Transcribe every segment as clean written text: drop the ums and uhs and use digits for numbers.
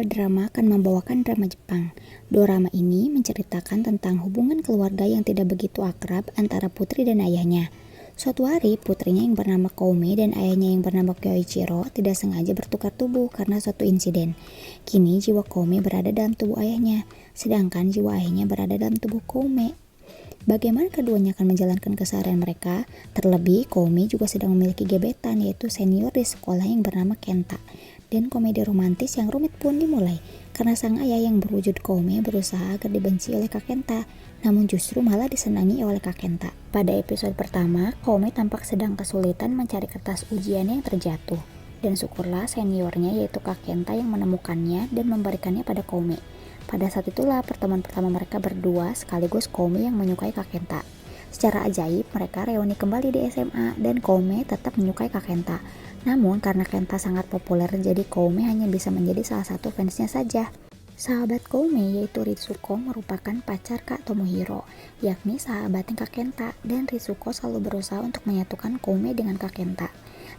Drama akan membawakan drama Jepang. Dorama ini menceritakan tentang hubungan keluarga yang tidak begitu akrab antara putri dan ayahnya. Suatu hari, putrinya yang bernama Koume dan ayahnya yang bernama Kyoichiro tidak sengaja bertukar tubuh karena suatu insiden. Kini jiwa Koume berada dalam tubuh ayahnya, sedangkan jiwa ayahnya berada dalam tubuh Koume. Bagaimana keduanya akan menjalankan keseharian mereka? Terlebih, Koume juga sedang memiliki gebetan, yaitu senior di sekolah yang bernama Kenta. Dan komedi romantis yang rumit pun dimulai, karena sang ayah yang berwujud Koume berusaha agar dibenci oleh Kak Kenta, namun justru malah disenangi oleh Kak Kenta. Pada episode pertama, Koume tampak sedang kesulitan mencari kertas ujian yang terjatuh. Dan syukurlah seniornya yaitu Kak Kenta yang menemukannya dan memberikannya pada Koume. Pada saat itulah pertemuan pertama mereka berdua sekaligus Koume yang menyukai Kak Kenta. Secara ajaib mereka reuni kembali di SMA dan Koume tetap menyukai Kak Kenta. Namun karena Kenta sangat populer jadi Koume hanya bisa menjadi salah satu fansnya saja. Sahabat Koume yaitu Ritsuko merupakan pacar Kak Tomohiro, yakni sahabatnya Kak Kenta, dan Ritsuko selalu berusaha untuk menyatukan Koume dengan Kak Kenta.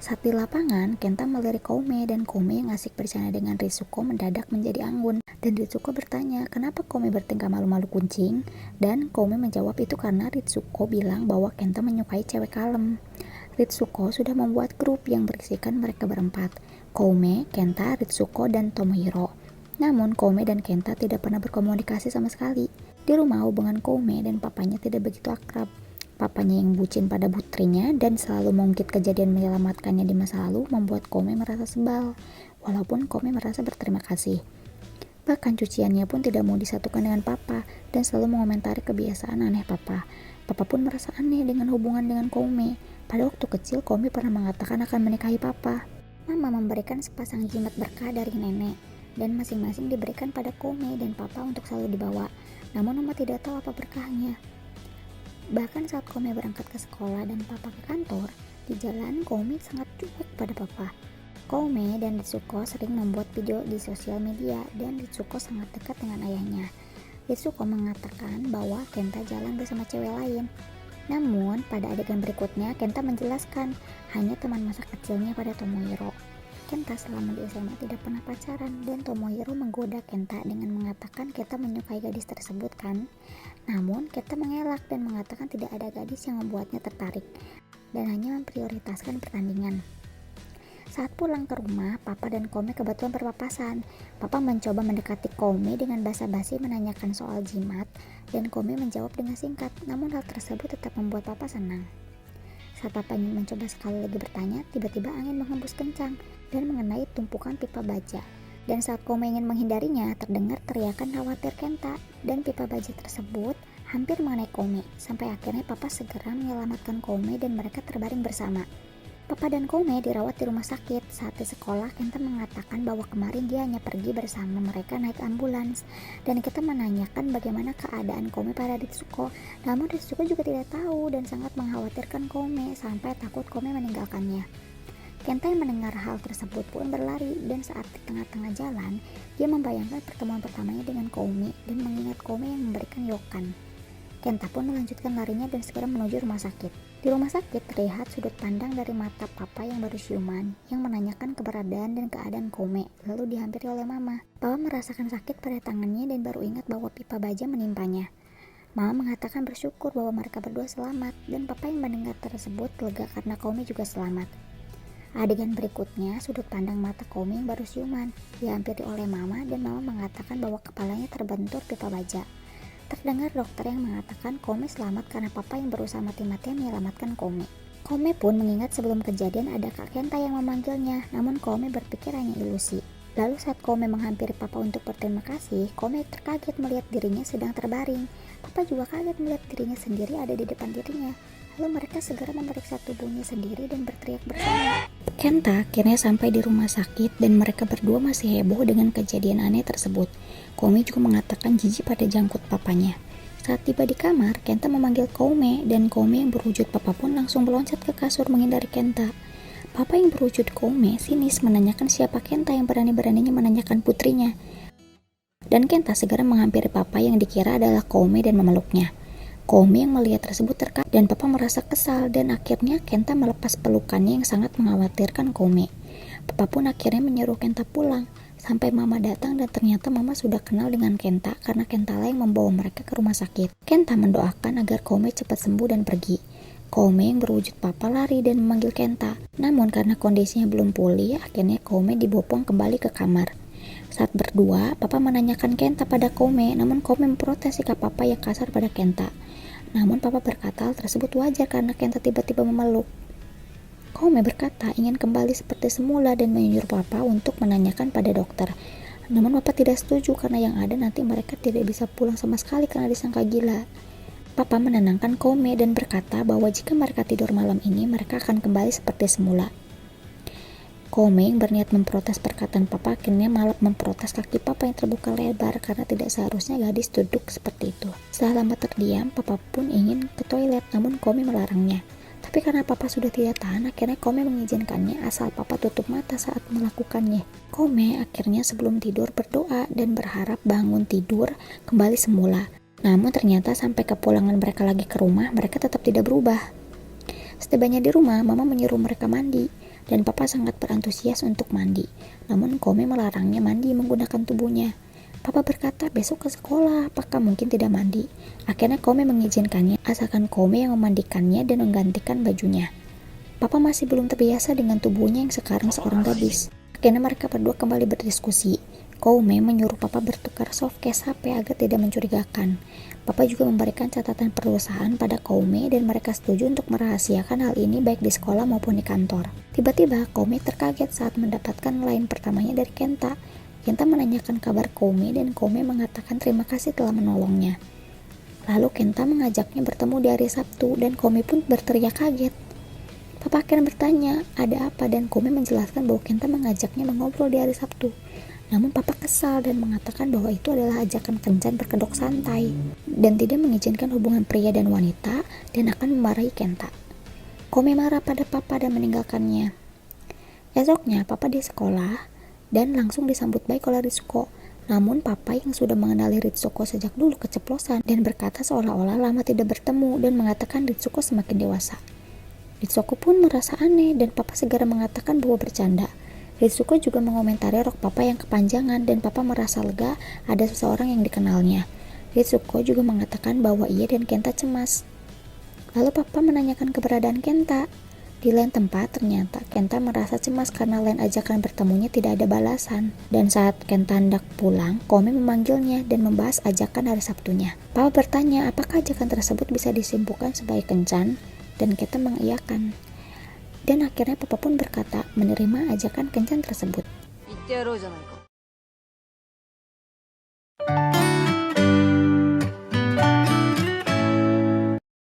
Saat di lapangan, Kenta melirik Koume dan Koume yang asik bercanda dengan Ritsuko mendadak menjadi anggun. Dan Ritsuko bertanya, kenapa Koume bertingkah malu-malu kucing? Dan Koume menjawab itu karena Ritsuko bilang bahwa Kenta menyukai cewek kalem. Ritsuko sudah membuat grup yang berisikan mereka berempat, Koume, Kenta, Ritsuko, dan Tomohiro. Namun Koume dan Kenta tidak pernah berkomunikasi sama sekali. Di rumah hubungan Koume dan papanya tidak begitu akrab. Papanya yang bucin pada putrinya dan selalu mengungkit kejadian menyelamatkannya di masa lalu membuat Koume merasa sebal, walaupun Koume merasa berterima kasih. Bahkan cuciannya pun tidak mau disatukan dengan papa dan selalu mengomentari kebiasaan aneh papa. Papa pun merasa aneh dengan hubungan dengan Koume. Pada waktu kecil, Koume pernah mengatakan akan menikahi papa. Mama memberikan sepasang jimat berkah dari nenek, dan masing-masing diberikan pada Koume dan papa untuk selalu dibawa. Namun mama tidak tahu apa berkahnya. Bahkan saat Koume berangkat ke sekolah dan papa ke kantor, di jalan Koume sangat cuek pada papa. Koume dan Ritsuko sering membuat video di sosial media dan Ritsuko sangat dekat dengan ayahnya. Ritsuko mengatakan bahwa Kenta jalan bersama cewek lain. Namun, pada adegan berikutnya, Kenta menjelaskan hanya teman masa kecilnya pada Tomohiro. Kenta selama di SMA tidak pernah pacaran dan Tomohiro menggoda Kenta dengan mengatakan Kenta menyukai gadis tersebut kan. Namun, Kenta mengelak dan mengatakan tidak ada gadis yang membuatnya tertarik dan hanya memprioritaskan pertandingan. Saat pulang ke rumah, Papa dan Koume kebetulan berpapasan. Papa mencoba mendekati Koume dengan basa-basi menanyakan soal jimat, dan Koume menjawab dengan singkat, namun hal tersebut tetap membuat Papa senang. Saat Papa ingin mencoba sekali lagi bertanya, tiba-tiba angin menghembus kencang dan mengenai tumpukan pipa baja. Dan saat Koume ingin menghindarinya, terdengar teriakan khawatir Kenta, dan pipa baja tersebut hampir mengenai Koume, sampai akhirnya Papa segera menyelamatkan Koume dan mereka terbaring bersama. Papa dan Koume dirawat di rumah sakit. Saat di sekolah, Kenta mengatakan bahwa kemarin dia hanya pergi bersama mereka naik ambulans. Dan kita menanyakan bagaimana keadaan Koume pada Ritsuko. Namun Ritsuko juga tidak tahu dan sangat mengkhawatirkan Koume sampai takut Koume meninggalkannya. Kenta yang mendengar hal tersebut pun berlari dan saat di tengah-tengah jalan, dia membayangkan pertemuan pertamanya dengan Koume dan mengingat Koume yang memberikan yokan. Kenta pun melanjutkan larinya dan segera menuju rumah sakit. Di rumah sakit terlihat sudut pandang dari mata papa yang baru siuman, yang menanyakan keberadaan dan keadaan Koume, lalu dihampiri oleh mama. Papa merasakan sakit pada tangannya dan baru ingat bahwa pipa baja menimpanya. Mama mengatakan bersyukur bahwa mereka berdua selamat, dan papa yang mendengar tersebut lega karena Koume juga selamat. Adegan berikutnya, sudut pandang mata Koume yang baru siuman, dihampiri oleh mama dan mama mengatakan bahwa kepalanya terbentur pipa baja. Terdengar dokter yang mengatakan Koume selamat karena papa yang berusaha mati-matian menyelamatkan Koume. Koume pun mengingat sebelum kejadian ada Kak Kenta yang memanggilnya, namun Koume berpikir hanya ilusi. Lalu saat Koume menghampiri papa untuk berterima kasih, Koume terkaget melihat dirinya sedang terbaring. Papa juga kaget melihat dirinya sendiri ada di depan dirinya. Lalu mereka segera memeriksa tubuhnya sendiri dan berteriak bersama. Kenta akhirnya sampai di rumah sakit dan mereka berdua masih heboh dengan kejadian aneh tersebut. Koume juga mengatakan jijik pada jangkut papanya. Saat tiba di kamar, Kenta memanggil Koume dan Koume yang berwujud papa pun langsung meloncat ke kasur menghindari Kenta. Papa yang berwujud Koume sinis menanyakan siapa Kenta yang berani-beraninya menanyakan putrinya. Dan Kenta segera menghampiri papa yang dikira adalah Koume dan memeluknya. Koume yang melihat tersebut terkaget dan papa merasa kesal dan akhirnya Kenta melepas pelukannya yang sangat mengkhawatirkan Koume. Papa pun akhirnya menyuruh Kenta pulang. Sampai Mama datang dan ternyata Mama sudah kenal dengan Kenta karena Kentala yang membawa mereka ke rumah sakit. Kenta mendoakan agar Koume cepat sembuh dan pergi. Koume yang berwujud papa lari dan memanggil Kenta. Namun karena kondisinya belum pulih, akhirnya Koume dibopong kembali ke kamar. Saat berdua, papa menanyakan Kenta pada Koume, namun Koume memprotes sikap papa yang kasar pada Kenta. Namun papa berkata hal tersebut wajar karena Kenta tiba-tiba memeluk. Koume berkata ingin kembali seperti semula dan menyuruh papa untuk menanyakan pada dokter. Namun papa tidak setuju karena yang ada nanti mereka tidak bisa pulang sama sekali karena disangka gila. Papa menenangkan Koume dan berkata bahwa jika mereka tidur malam ini mereka akan kembali seperti semula. Koume yang berniat memprotes perkataan papa akhirnya malah memprotes kaki papa yang terbuka lebar karena tidak seharusnya gadis duduk seperti itu. Setelah lama terdiam, papa pun ingin ke toilet namun Koume melarangnya. Tapi karena papa sudah tidak tahan, akhirnya Koume mengizinkannya asal papa tutup mata saat melakukannya. Koume akhirnya sebelum tidur berdoa dan berharap bangun tidur kembali semula. Namun ternyata sampai kepulangan mereka lagi ke rumah, mereka tetap tidak berubah. Setibanya di rumah, mama menyuruh mereka mandi, dan papa sangat berantusias untuk mandi. Namun Koume melarangnya mandi menggunakan tubuhnya. Papa berkata besok ke sekolah, apakah mungkin tidak mandi? Akhirnya Koume mengizinkannya, asalkan Koume yang memandikannya dan menggantikan bajunya. Papa masih belum terbiasa dengan tubuhnya yang sekarang seorang gadis. Akhirnya mereka berdua kembali berdiskusi. Koume menyuruh papa bertukar softcase HP agar tidak mencurigakan. Papa juga memberikan catatan perusahaan pada Koume dan mereka setuju untuk merahasiakan hal ini baik di sekolah maupun di kantor. Tiba-tiba Koume terkaget saat mendapatkan line pertamanya dari Kenta. Kenta menanyakan kabar Koume dan Koume mengatakan terima kasih telah menolongnya. Lalu Kenta mengajaknya bertemu di hari Sabtu dan Koume pun berteriak kaget. Papa akhirnya bertanya, ada apa? Dan Koume menjelaskan bahwa Kenta mengajaknya mengobrol di hari Sabtu. Namun papa kesal dan mengatakan bahwa itu adalah ajakan kencan berkedok santai dan tidak mengizinkan hubungan pria dan wanita dan akan memarahi Kenta. Koume marah pada papa dan meninggalkannya. Esoknya papa di sekolah dan langsung disambut baik oleh Ritsuko. Namun papa yang sudah mengenali Ritsuko sejak dulu keceplosan dan berkata seolah-olah lama tidak bertemu dan mengatakan Ritsuko semakin dewasa. Ritsuko pun merasa aneh dan papa segera mengatakan bahwa bercanda. Ritsuko juga mengomentari rok papa yang kepanjangan dan papa merasa lega ada seseorang yang dikenalnya. Ritsuko juga mengatakan bahwa ia dan Kenta cemas. Lalu papa menanyakan keberadaan Kenta. Di lain tempat, ternyata Kenta merasa cemas karena lain ajakan bertemunya tidak ada balasan. Dan saat Kenta hendak pulang, Koume memanggilnya dan membahas ajakan hari Sabtunya. Papa bertanya apakah ajakan tersebut bisa disimpulkan sebagai kencan, dan Kenta mengiyakan. Dan akhirnya papa pun berkata menerima ajakan kencan tersebut.